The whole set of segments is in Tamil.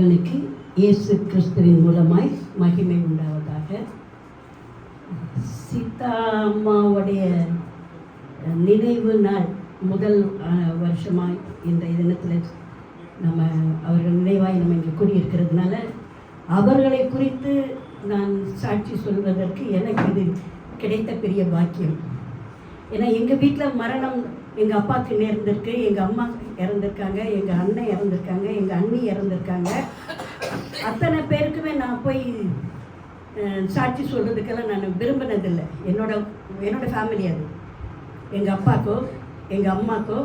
எனக்கு இயேசு கிறிஸ்துவின் மூலமாய் மகிமை உண்டாவதாக. சீதா அம்மாவுடைய நினைவு நாள் முதல் வருஷமாய் இந்த தினத்தில் நம்ம அவர்கள் நினைவாய் நம்ம இங்கே கூடியிருக்கிறதுனால அவர்களை குறித்து நான் சாட்சி சொல்வதற்கு எனக்கு இது கிடைத்த பெரிய பாக்கியம். ஏன்னா எங்கள் வீட்டில் மரணம் எங்கள் அப்பாவுக்கு நேர்ந்திருக்கு, எங்கள் அம்மா இறந்துருக்காங்க, எங்கள் அண்ணன் இறந்துருக்காங்க, எங்கள் அண்ணி இறந்துருக்காங்க. அத்தனை பேருக்குமே நான் போய் சாட்சி சொல்கிறதுக்கெல்லாம் நான் விரும்பினதில்லை. என்னோட ஃபேமிலி அது. எங்கள் அப்பாக்கோ, எங்கள் அம்மாக்கோ,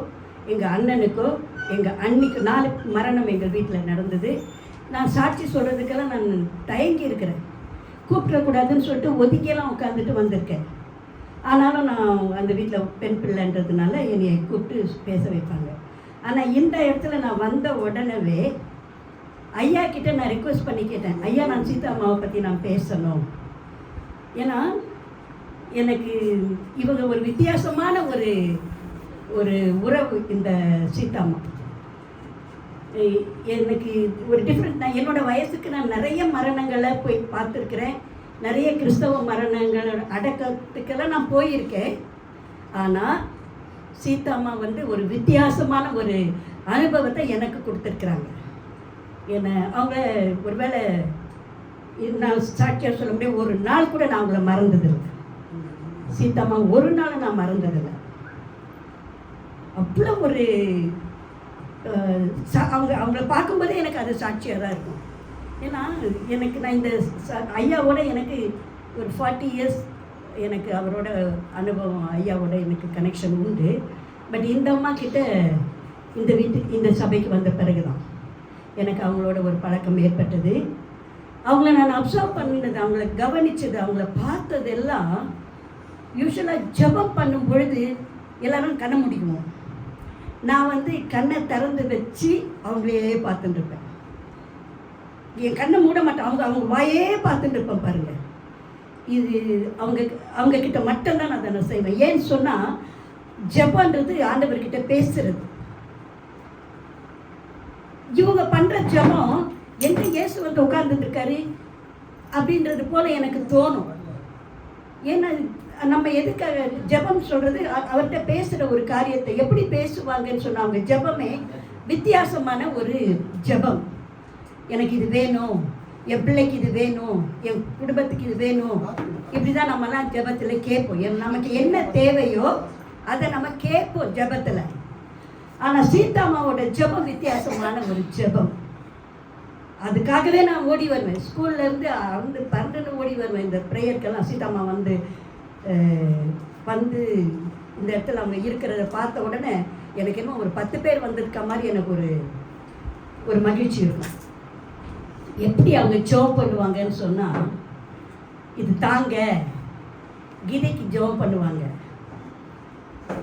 எங்கள் அண்ணனுக்கோ, எங்கள் அண்ணிக்கு 4 மரணம் எங்கள் வீட்டில் நடந்தது. நான் சாட்சி சொல்கிறதுக்கெல்லாம் நான் தயங்கி இருக்கிறேன். கூப்பிடக்கூடாதுன்னு சொல்லிட்டு ஒதுக்கியெல்லாம் உட்காந்துட்டு வந்திருக்கேன். ஆனாலும் நான் அந்த வீட்டில் பெண் பிள்ளைன்றதுனால என்னை கூப்பிட்டு பேச வைப்பாங்க. ஆனால் இந்த இடத்துல நான் வந்த உடனே ஐயா கிட்டே நான் ரிக்வெஸ்ட் பண்ணி கேட்டேன், ஐயா நான் சீதா அம்மாவை பற்றி நான் பேசணும். ஏன்னா எனக்கு இவங்க ஒரு வித்தியாசமான ஒரு உறவு. இந்த சீதா அம்மா எனக்கு ஒரு டிஃப்ரெண்ட். நான் என்னோடய வயசுக்கு நான் நிறைய மரணங்களை போய் பார்த்துருக்குறேன், நிறைய கிறிஸ்தவ மரணங்கள் அடக்கத்துக்கெல்லாம் நான் போயிருக்கேன். ஆனால் சீதா அம்மா ஒரு வித்தியாசமான ஒரு அனுபவத்தை எனக்கு கொடுத்துருக்குறாங்க. என்னை அவங்க ஒருவேளை நான் சாட்சியாக சொல்ல முடியும், ஒரு நாள் கூட நான் அவங்கள மறந்ததில்லை. சீதா அம்மா ஒரு நாள் நான் மறந்ததில்லை. அவ்வளோ ஒரு அவங்கள பார்க்கும்போதே எனக்கு அது சாட்சியாக தான் இருக்கும். ஏன்னா எனக்கு நான் இந்த ஐயாவோட எனக்கு ஒரு 40 இயர்ஸ் எனக்கு அவரோட அனுபவம், ஐயாவோட எனக்கு கனெக்ஷன் உண்டு. பட் இந்த அம்மா கிட்ட இந்த சபைக்கு வந்த பிறகு தான் எனக்கு அவங்களோட ஒரு பழக்கம் ஏற்பட்டது. அவங்கள நான் அப்சர்வ் பண்ணினது, அவங்கள கவனித்தது, அவங்கள பார்த்ததெல்லாம் யூஸ்வலாக ஜெபம் பண்ணும் பொழுது எல்லோரும் கண்ணை முடிக்குவோம். நான் கண்ணை திறந்து வச்சு அவங்களே பார்த்துட்டு இருப்பேன். என் கண்ணை மூட மாட்டேன், அவங்க வாயே பார்த்துட்டு இருப்பேன். பாருங்கள், இது அவங்க கிட்ட மட்டும்தான் நான் அதை செய்வேன். ஏன்னு சொன்னால் ஜெபன்றது ஆண்டவர்கிட்ட பேசுறது. இவங்க பண்ணுற ஜெபம் எங்க இயேசு உட்கார்ந்துருக்காரு அப்படின்றது போல எனக்கு தோணும். ஏன்னா நம்ம எதுக்காக ஜெபம் சொல்கிறது, அவர்கிட்ட பேசுகிற ஒரு காரியத்தை எப்படி பேசுவாங்கன்னு சொன்னால் அவங்க ஜெபமே வித்தியாசமான ஒரு ஜெபம். எனக்கு இது வேணும், என் பிள்ளைக்கு இது வேணும், என் குடும்பத்துக்கு இது வேணும், இப்படி தான் நம்மலாம் ஜெபத்தில் கேட்போம். நமக்கு என்ன தேவையோ அதை நம்ம கேட்போம் ஜெபத்தில். ஆனால் சீதாமாவோட ஜெபம் வித்தியாசமான ஒரு ஜெபம். அதுக்காகவே நான் ஓடி வருவேன். ஸ்கூல்லேருந்து பறந்துன்னு ஓடி வருவேன் இந்த ப்ரேயருக்கெல்லாம். சீதாமா இந்த இடத்துல அவங்க இருக்கிறத பார்த்த உடனே எனக்கு என்ன ஒரு 10 பேர் வந்திருக்க மாதிரி எனக்கு ஒரு மகிழ்ச்சி இருக்கும். எப்படி அவங்க ஜெபம் பண்ணுவாங்கன்னு சொன்னால், இது தாங்க கீதைக்கு ஜெபம் பண்ணுவாங்க,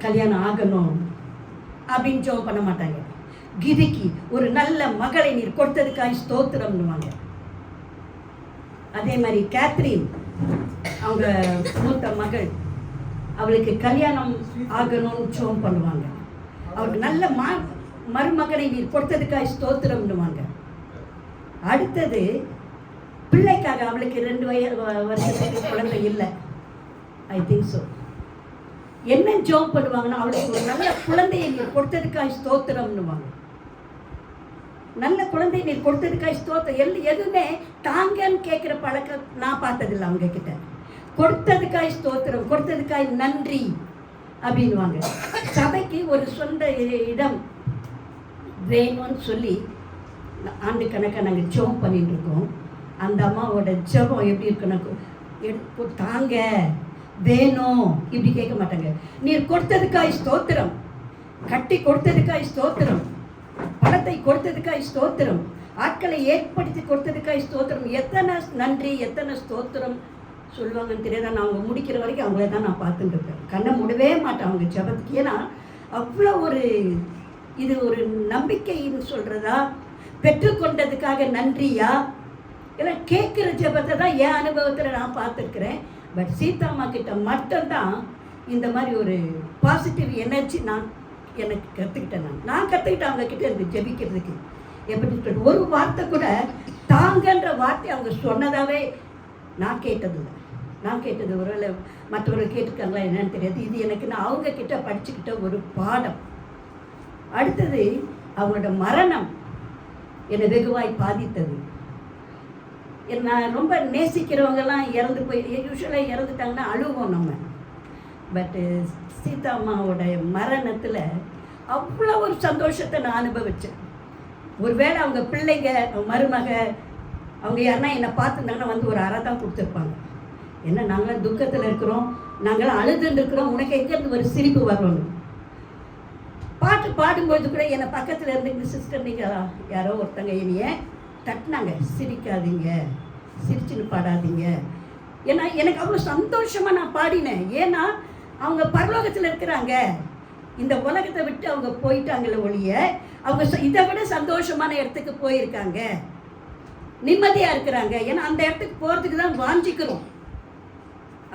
கல்யாணம் ஆகணும் அப்படின்னு ஜெபம் பண்ண மாட்டாங்க. கீதைக்கு ஒரு நல்ல மகளை நீர் கொடுத்ததுக்காய் ஸ்தோத்திரம்னுவாங்க. அதே மாதிரி கேத்ரின் அவங்க மூத்த மகள், அவளுக்கு கல்யாணம் ஆகணும்னு ஜெபம் பண்ணுவாங்க. அவளுக்கு நல்ல மருமகனை நீர் கொடுத்ததுக்காய் ஸ்தோத்திரம்னுவாங்க. அடுத்தது பிள்ளைக்காக, அவளுக்கு 2 வருஷத்துக்கு குழந்தை இல்லை, ஐ திங்க் ஸோ. என்ன ஜெபம் பண்ணுவாங்கன்னா, அவளுக்கு ஒரு நல்ல குழந்தையை நீர் கொடுத்ததுக்காய் ஸ்தோத்திரம்னுவாங்க. நல்ல குழந்தையை நீர் கொடுத்ததுக்காய் ஸ்தோத்திரம். எதுவுமே தாங்கன்னு கேட்குற பழக்கம் நான் பார்த்ததில்லை அவங்க கிட்ட. கொடுத்ததுக்காய் ஸ்தோத்திரம், கொடுத்ததுக்காய் நன்றி அப்படின்வாங்க. சபைக்கு ஒரு சொந்த இடம் வேணும்னு சொல்லி ஆண்டு கணக்காக நாங்கள் ஜெபம் பண்ணிட்டு இருக்கோம். அந்த அம்மாவோட ஜெபம் எப்படி இருக்குன்னு, தாங்க வேணும் இப்படி கேட்க மாட்டாங்க. நீர் கொடுத்ததுக்காய் ஸ்தோத்திரம், கட்டி கொடுத்ததுக்காய் ஸ்தோத்திரம், பணத்தை கொடுத்ததுக்காய் ஸ்தோத்திரம், ஆட்களை ஏற்படுத்தி கொடுத்ததுக்காய் ஸ்தோத்திரம். எத்தனை நன்றி, எத்தனை ஸ்தோத்திரம் சொல்லுவாங்கன்னு தெரியாத. நான் அவங்க முடிக்கிற வரைக்கும் அவங்கள தான் நான் பார்த்துட்டு இருப்பேன். கண்ணை மூடவே மாட்டேன் அவங்க ஜெபத்துக்கு. ஏன்னா அவ்வளோ இது ஒரு நம்பிக்கைன்னு சொல்கிறதா, பெற்றுக்கொண்டதுக்காக நன்றியா, இல்லை கேட்குற ஜெபத்தை தான் என் அனுபவத்தில் நான் பார்த்துருக்குறேன். பட் சீதாம்மா கிட்ட மட்டும்தான் இந்த மாதிரி ஒரு பாசிட்டிவ் எனர்ஜி எனக்கு கற்றுக்கிட்டேன். நான் கற்றுக்கிட்டேன் அவங்க கிட்ட இருந்து ஜெபிக்கிறதுக்கு. எப்படி சொல்றது, ஒரு வார்த்தை கூட தாங்கன்ற வார்த்தை அவங்க சொன்னதாவே நான் கேட்டது ஒருவேளை மற்றவர்கள் கேட்டிருக்காங்களா என்னன்னு தெரியாது. இது எனக்கு நான் அவங்க கிட்ட படிச்சுக்கிட்ட ஒரு பாடம். அடுத்தது அவங்களோட மரணம் என்னை வெகுவாய் பாதித்தது. நான் ரொம்ப நேசிக்கிறவங்கெல்லாம் இறந்து போய் யூஸ்வலாக இறந்துட்டாங்கன்னா அழுவோம் நம்ம. பட்டு சீதா அம்மாவோட மரணத்தில் அவ்வளோ ஒரு சந்தோஷத்தை நான் அனுபவித்தேன். ஒருவேளை அவங்க பிள்ளைங்க மருமக அவங்க யாருன்னா என்னை பார்த்துருந்தாங்கன்னா வந்து ஒரு அறை தான் கொடுத்துருப்பாங்க. என்ன நாங்களாம் துக்கத்தில் இருக்கிறோம், நாங்களாம் அழுதுன்னு இருக்கிறோம், உனக்கு எங்கேருந்து ஒரு சிரிப்பு வரணும். பாட்டு பாடும்போது கூட என்னை பக்கத்தில் இருந்து இந்த சிஸ்டர் நீங்கள் யாரோ ஒருத்தங்க என்னைய தட்டினாங்க, சிரிக்காதீங்க, சிரிச்சுன்னு பாடாதீங்க. ஏன்னா எனக்கு அவ்வளோ சந்தோஷமாக நான் பாடினேன். ஏன்னா அவங்க பரலோகத்தில் இருக்கிறாங்க, இந்த உலகத்தை விட்டு அவங்க போயிட்டாங்களே ஒழிய அவங்க இதை விட சந்தோஷமான இடத்துக்கு போயிருக்காங்க, நிம்மதியாக இருக்கிறாங்க. ஏன்னா அந்த இடத்துக்கு போகிறதுக்கு தான் வாஞ்சிக்கிறோம்,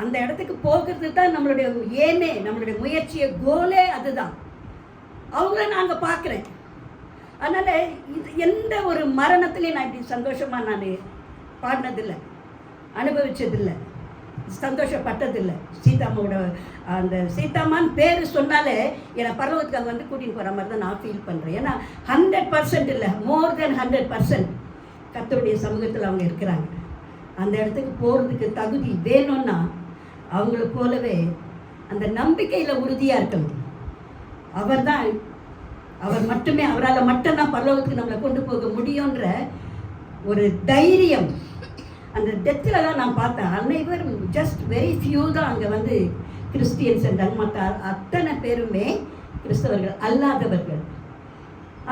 அந்த இடத்துக்கு போகிறது தான் நம்மளுடைய ஏமே, நம்மளுடைய முயற்சியை, கோலே அதுதான். அவங்கள நாங்கள் பார்க்குறேன். அதனால் இது எந்த ஒரு மரணத்துலேயும் நான் இப்படி சந்தோஷமாக நான் பாடினதில்லை, அனுபவித்ததில்லை, சந்தோஷப்பட்டதில்லை. சீதாம்மாவோட அந்த சீதாம்மான்னு பேர் சொன்னாலே என்னை பரவத்துக்கு அங்கே வந்து கூட்டின்னு போகிற மாதிரி தான் நான் ஃபீல் பண்ணுறேன். ஏன்னா 100% இல்லை, மோர் தென் 100% கர்த்தருடைய சமூகத்தில் அவங்க இருக்கிறாங்க. அந்த இடத்துக்கு போகிறதுக்கு தகுதி வேணும்னா அவங்கள போலவே அந்த நம்பிக்கையில் உறுதியாக இருக்கணும். அவர் மட்டுமே, அவரால் மட்டும்தான் பரலோகத்துக்கு நம்மளை கொண்டு போக முடியுன்ற ஒரு தைரியம் அந்த டெத்தில் தான் நான் பார்த்தேன். அனைவரும் ஜஸ்ட் வெரி ஃபியூ தான் அங்கே வந்து கிறிஸ்டியன்ஸ் என்றாங்க, மற்ற அத்தனை பேருமே கிறிஸ்தவர்கள் அல்லாதவர்கள்.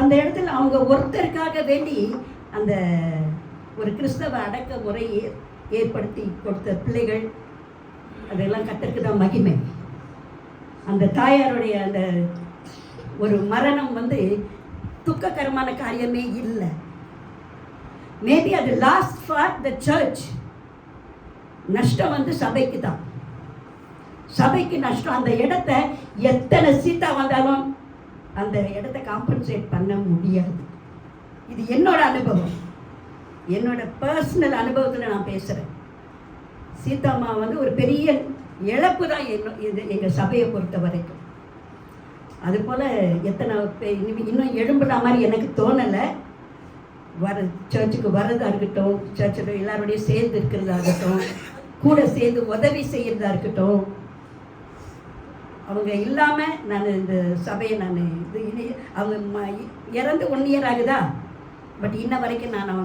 அந்த இடத்துல அவங்க ஒருத்தருக்காக வேண்டி அந்த ஒரு கிறிஸ்தவ அடக்க முறையை ஏற்படுத்தி கொடுத்த பிள்ளைகள், அதெல்லாம் கர்த்தருக்கு தான் மகிமை. அந்த தாயாருடைய அந்த ஒரு மரணம் வந்து துக்ககரமான காரியமே இல்லை. மேபி அது லாஸ்ட் ஃபார் த சர்ச். நஷ்டம் வந்து சபைக்கு தான், சபைக்கு நஷ்டம். அந்த இடத்த எத்தனை சீட்டா வந்தாலும் அந்த இடத்த காம்பன்சேட் பண்ண முடியாது. இது என்னோட அனுபவம், என்னோட பர்சனல் அனுபவத்தில் நான் பேசுகிறேன். சீதாம்மா வந்து ஒரு பெரிய இழப்பு தான் எங்கள் சபையை பொறுத்த வரைக்கும். அதுபோல் எத்தனை இன்னும் எழும்புற மாதிரி எனக்கு தோணலை. சர்ச்சுக்கு வர்றதா இருக்கட்டும், சர்ச்சில் எல்லாரோடையும் சேர்ந்து இருக்கிறதா இருக்கட்டும், கூட சேர்ந்து உதவி செய்கிறதா இருக்கட்டும், அவங்க இல்லாமல் நான் இந்த சபையை அவங்க இறந்து 1 year ஆகுதா, பட் இன்ன வரைக்கும் நான்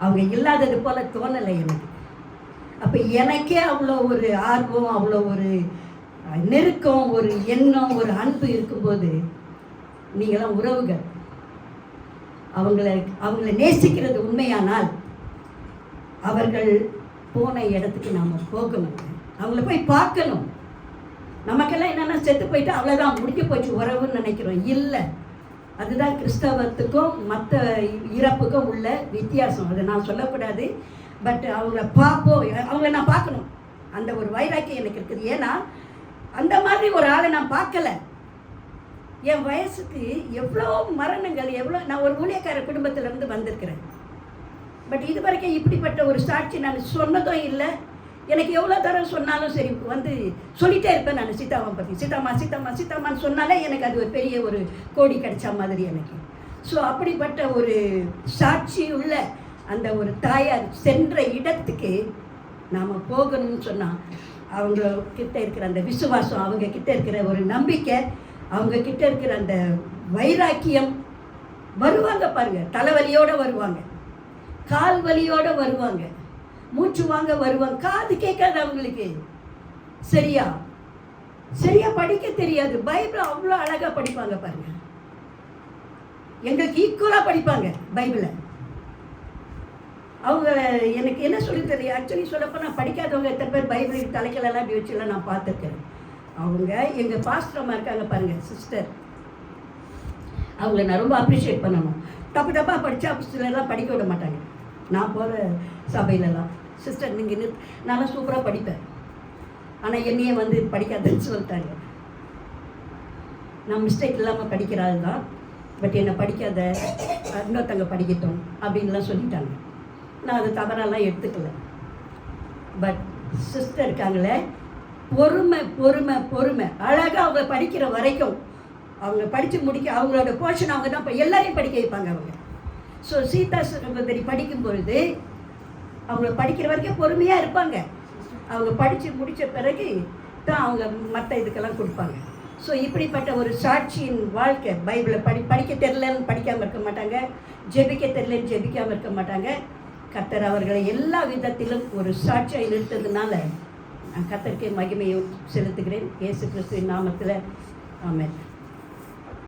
அவங்க இல்லாதது போல் தோணலை எனக்கு. அப்போ எனக்கே அவ்வளோ ஒரு ஆர்வம், அவ்வளோ ஒரு நெருக்கம், ஒரு எண்ணம், ஒரு அன்பு இருக்கும்போது நீங்களாம் உறவுகள், அவங்கள நேசிக்கிறது உண்மையானால் அவர்கள் போன இடத்துக்கு நாம் போகணும், அவங்கள போய் பார்க்கணும். நமக்கெல்லாம் என்னென்னா செத்து போயிட்டு அவ்வளோதான் முடிஞ்சு போச்சு உறவுன்னு நினைக்கிறோம். இல்லை, அதுதான் கிறிஸ்தவத்துக்கும் மற்ற இறப்புக்கும் உள்ள வித்தியாசம். அதை நான் சொல்லக்கூடாது, பட் அவங்கள பார்ப்போம், அவங்கள நான் பார்க்கணும். அந்த ஒரு வைராக்கியம் எனக்கு இருக்குது. ஏன்னா அந்த மாதிரி ஒரு ஆளை நான் பார்க்கல. என் வயசுக்கு எவ்வளோ மரணங்கள், எவ்வளோ, நான் ஒரு ஊழியக்கார குடும்பத்திலேருந்து வந்திருக்கிறேன். பட் இது வரைக்கும் இப்படிப்பட்ட ஒரு சாட்சி நான் சொன்னதும் இல்லை. எனக்கு எவ்வளோ தரம் சொன்னாலும் சரி வந்து சொல்லிகிட்டே இருப்பேன் நான் சீதாவை பற்றி. சீதாமான்னு சொன்னாலே எனக்கு அது ஒரு பெரிய ஒரு கோடி கிடைச்ச மாதிரி எனக்கு. ஸோ அப்படிப்பட்ட ஒரு சாட்சி உள்ள அந்த ஒரு தாயார் சென்ற இடத்துக்கு நாம் போகணும்னு சொன்னால் அவங்க கிட்ட இருக்கிற அந்த விசுவாசம், அவங்க கிட்ட இருக்கிற ஒரு நம்பிக்கை, அவங்க கிட்ட இருக்கிற அந்த வைராக்கியம், வருவாங்க பாருங்க. தலைவலியோடு வருவாங்க, கால் வலியோடு வருவாங்க, மூச்சு வாங்க வருவாங்க. காது கேட்காது அவங்களுக்கு, சரியா படிக்க தெரியாது. பைபிள் அவ்வளோ அழகாக படிப்பாங்க பாருங்க, எங்களுக்கு ஈக்குவலாக படிப்பாங்க பைபிளை. அவங்க எனக்கு என்ன சொல்லி தெரியும், ஆக்சுவலி சொல்லப்போ நான் படிக்காதவங்க எத்தனை பேர் பைபிள் தலைகளெல்லாம் இப்படி வச்சுலாம் நான் பார்த்துருக்கேன். அவங்க எங்கள் பாஸ்டரம்மா இருக்காங்க பாருங்கள், சிஸ்டர், அவங்கள நான் ரொம்ப அப்ரிஷியேட் பண்ணணும். தப்பாக படித்தா சிலர்லாம் படிக்க விட மாட்டாங்க. நான் போகிற சபையிலலாம் சிஸ்டர் நீங்கள் நான்லாம் சூப்பராக படிப்பேன், ஆனால் என்னையே வந்து படிக்காதுன்னு சொல்லிட்டாங்க. நான் மிஸ்டேக் இல்லாமல் படிக்கிறாள் தான். பட் என்னை படிக்காத, இன்னொருத்தங்க படிக்கட்டும் அப்படின்லாம் சொல்லிட்டாங்க. நான் அதை தவறெல்லாம் எடுத்துக்கல. பட் சிஸ்டர் இருக்காங்களே, பொறுமை பொறுமை பொறுமை, அழகாக அவங்க படிக்கிற வரைக்கும், அவங்க படித்து முடிக்க அவங்களோட போர்ஷன் அவங்க தான் எல்லாரையும் படிக்க வைப்பாங்க அவங்க. ஸோ சீதா சகோதரி படிக்கும் பொழுது அவங்க படிக்கிற வரைக்கும் பொறுமையாக இருப்பாங்க. அவங்க படித்து முடித்த பிறகு தான் அவங்க மற்ற இதுக்கெல்லாம் கொடுப்பாங்க. ஸோ இப்படிப்பட்ட ஒரு சாட்சியின் வாழ்க்கை. பைபிளை படிக்க தெரிலன்னு படிக்காமல் இருக்க மாட்டாங்க, ஜெபிக்க தெரிலன்னு ஜெபிக்காமல் இருக்க மாட்டாங்க. கர்த்தர் அவர்களை எல்லா விதத்திலும் ஒரு சாட்சியை நிறுத்ததுனால நான் கர்த்தருக்கே மகிமையை செலுத்துகிறேன். இயேசு கிறிஸ்துவின் நாமத்தில் ஆமென்.